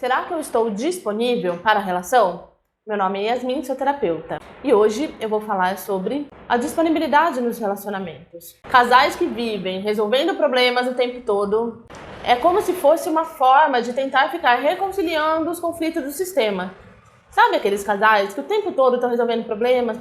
Será que eu estou disponível para a relação? Meu nome é Yasmin, sou terapeuta. E hoje eu vou falar sobre a disponibilidade nos relacionamentos. Casais que vivem resolvendo problemas o tempo todo é como se fosse uma forma de tentar ficar reconciliando os conflitos do sistema. Sabe aqueles casais que o tempo todo estão resolvendo problemas?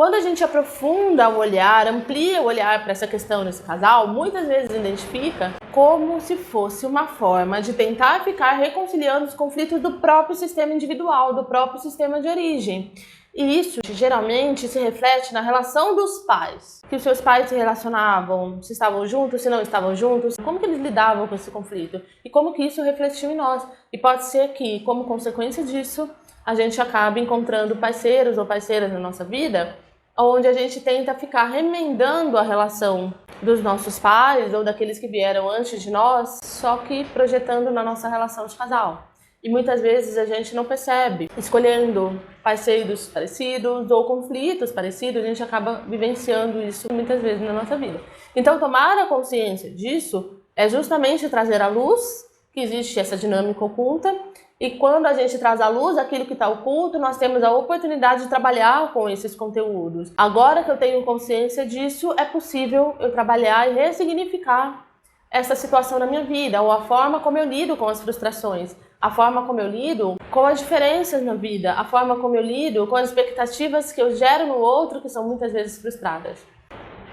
Quando a gente aprofunda o olhar, amplia o olhar para essa questão nesse casal, muitas vezes identifica como se fosse uma forma de tentar ficar reconciliando os conflitos do próprio sistema individual, do próprio sistema de origem. E isso geralmente se reflete na relação dos pais. Que os seus pais se relacionavam, se estavam juntos, se não estavam juntos, como que eles lidavam com esse conflito e como que isso refletiu em nós. E pode ser que, como consequência disso, a gente acabe encontrando parceiros ou parceiras na nossa vida onde a gente tenta ficar remendando a relação dos nossos pais ou daqueles que vieram antes de nós, só que projetando na nossa relação de casal. E muitas vezes a gente não percebe, escolhendo parceiros parecidos ou conflitos parecidos, a gente acaba vivenciando isso muitas vezes na nossa vida. Então, tomar a consciência disso é justamente trazer à luz que existe essa dinâmica oculta. E quando a gente traz à luz aquilo que está oculto, nós temos a oportunidade de trabalhar com esses conteúdos. Agora que eu tenho consciência disso, é possível eu trabalhar e ressignificar essa situação na minha vida, ou a forma como eu lido com as frustrações, a forma como eu lido com as diferenças na vida, a forma como eu lido com as expectativas que eu gero no outro, que são muitas vezes frustradas.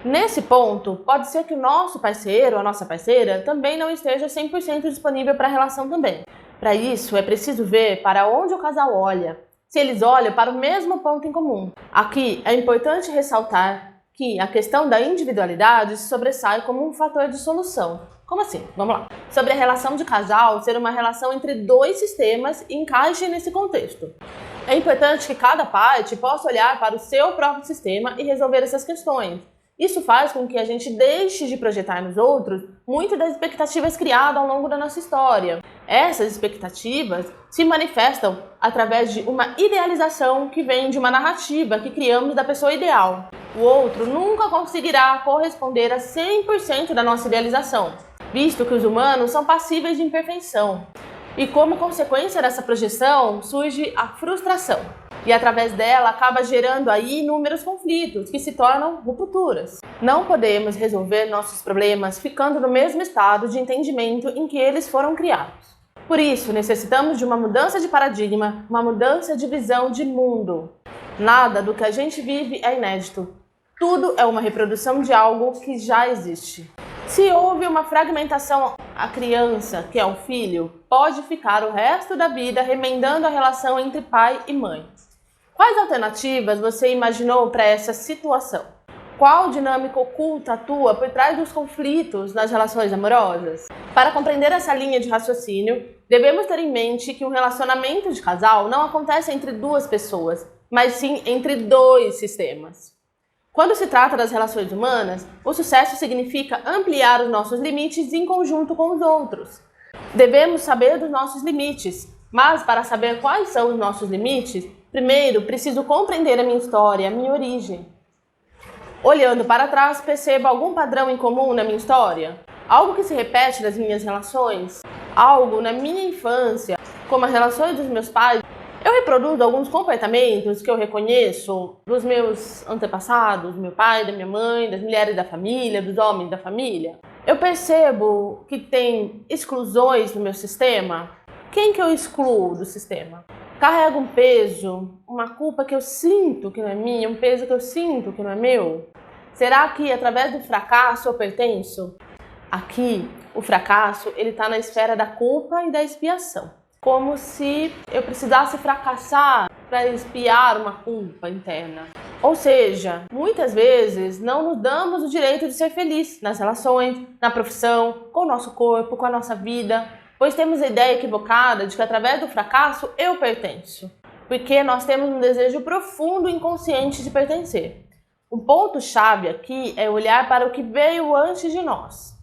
Nesse ponto, pode ser que o nosso parceiro ou a nossa parceira também não esteja 100% disponível para a relação também. Para isso, é preciso ver para onde o casal olha, se eles olham para o mesmo ponto em comum. Aqui é importante ressaltar que a questão da individualidade se sobressai como um fator de solução. Como assim? Vamos lá. Sobre a relação de casal ser uma relação entre dois sistemas e encaixe nesse contexto. É importante que cada parte possa olhar para o seu próprio sistema e resolver essas questões. Isso faz com que a gente deixe de projetar nos outros muito das expectativas criadas ao longo da nossa história. Essas expectativas se manifestam através de uma idealização que vem de uma narrativa que criamos da pessoa ideal. O outro nunca conseguirá corresponder a 100% da nossa idealização, visto que os humanos são passíveis de imperfeição. E como consequência dessa projeção surge a frustração. E através dela acaba gerando aí inúmeros conflitos que se tornam rupturas. Não podemos resolver nossos problemas ficando no mesmo estado de entendimento em que eles foram criados. Por isso, necessitamos de uma mudança de paradigma, uma mudança de visão de mundo. Nada do que a gente vive é inédito. Tudo é uma reprodução de algo que já existe. Se houve uma fragmentação, a criança, que é o filho, pode ficar o resto da vida remendando a relação entre pai e mãe. Quais alternativas você imaginou para essa situação? Qual dinâmica oculta atua por trás dos conflitos nas relações amorosas? Para compreender essa linha de raciocínio, devemos ter em mente que um relacionamento de casal não acontece entre duas pessoas, mas sim entre dois sistemas. Quando se trata das relações humanas, o sucesso significa ampliar os nossos limites em conjunto com os outros. Devemos saber dos nossos limites, mas para saber quais são os nossos limites, primeiro preciso compreender a minha história, a minha origem. Olhando para trás, percebo algum padrão em comum na minha história? Algo que se repete nas minhas relações? Algo na minha infância, como as relações dos meus pais? Eu reproduzo alguns comportamentos que eu reconheço dos meus antepassados, do meu pai, da minha mãe, das mulheres da família, dos homens da família. Eu percebo que tem exclusões no meu sistema. Quem que eu excluo do sistema? Carrego um peso, uma culpa que eu sinto que não é minha, um peso que eu sinto que não é meu? Será que através do fracasso eu pertenço? Aqui, o fracasso ele está na esfera da culpa e da expiação. Como se eu precisasse fracassar para expiar uma culpa interna. Ou seja, muitas vezes não nos damos o direito de ser feliz nas relações, na profissão, com o nosso corpo, com a nossa vida, pois temos a ideia equivocada de que através do fracasso eu pertenço, porque nós temos um desejo profundo e inconsciente de pertencer. Um ponto-chave aqui é olhar para o que veio antes de nós.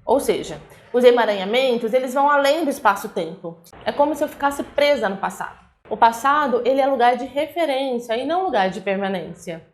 Ou seja, os emaranhamentos, eles vão além do espaço-tempo. É como se eu ficasse presa no passado. O passado, ele é lugar de referência e não lugar de permanência.